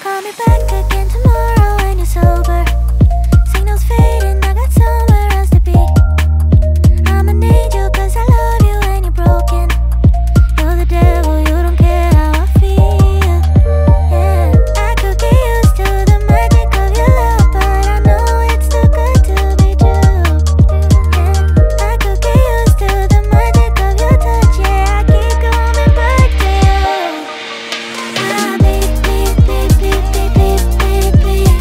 Call me back again tomorrow when you're sober. Signals fading, I got somewhere else to be. I'ma need you cause I love you when you're broken. You're the devil, you don't care how I feel. Yeah, I could get used to the magic of your love, but I know it's too good to be true. Yeah, I could get used to the magic of your touch. Yeah, I keep coming back to you. I beep, beep, beep, beep, beep, beep, beep, beep.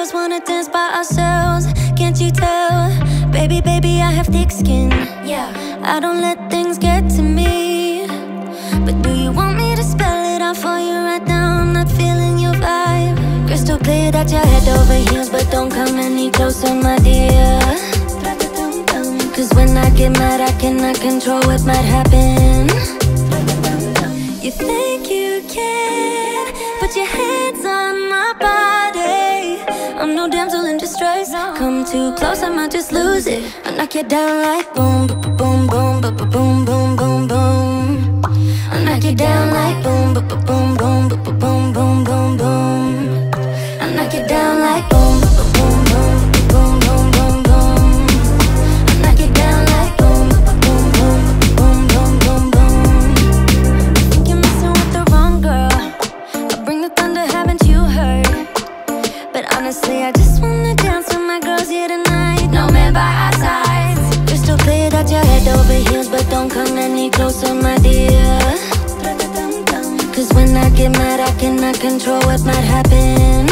just wanna dance by ourselves. Can't you tell? Baby, baby, I have thick skin. Yeah, I don't let things get to me. But do you want me to spell it out for you right now? I'm not feeling your vibe. Crystal clear that you're head over heels, but don't come any closer, my dear. Cause when I get mad, I cannot control what might happen. You think you can put your hands on my body. I'm no damsel in distress. Come too close, I might just lose it. I knock you down like boom, boom, boom, boom, boom, boom, boom, boom, boom. I knock you down like boom, boom, boom, boom, boom, boom, boom, boom, boom. I knock you down like boom, boom, boom, boom, boom, boom, boom. I knock you down like boom, boom, boom, boom, boom, boom, boom. I think you're messing with the wrong girl. I'll bring the thunder, haven't you heard? But honestly, I just wanna dance with my girls here tonight. No man by our sides. Crystal clear that you're head over heels, but don't come any closer, my dear. Cause when I get mad, I cannot control what might happen.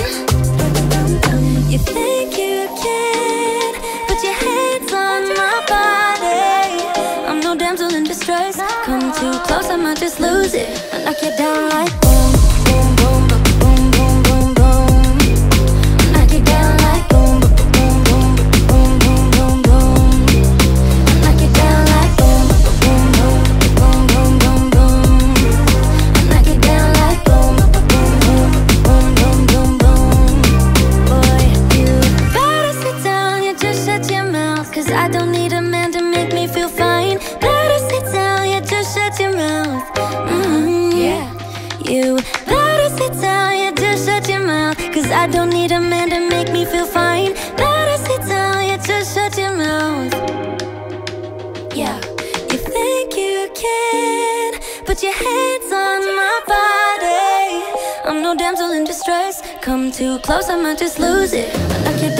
You think you can put your hands on my body. I'm no damsel in distress. Come too close, I might just lose it. I knock you down like boom, boom, boom, boom, boom, boom, boom. I knock you down like boom, boom, boom, boom, boom, boom, boom. I knock you down like boom, boom, boom, boom, boom, boom, boom. I knock you down like boom, boom, boom, boom, boom, boom, boom. Boy, you better sit down, you just shut your mouth. Cause I don't need a man to make me feel fine. Better sit down, you just shut your mouth. Yeah. You better sit down, you just shut your mouth. Cause I don't need a man to make me feel fine. Better sit down, you just shut your mouth. Yeah. You think you can put your hands on my body. I'm no damsel in distress. Come too close, I might just lose it. I knock you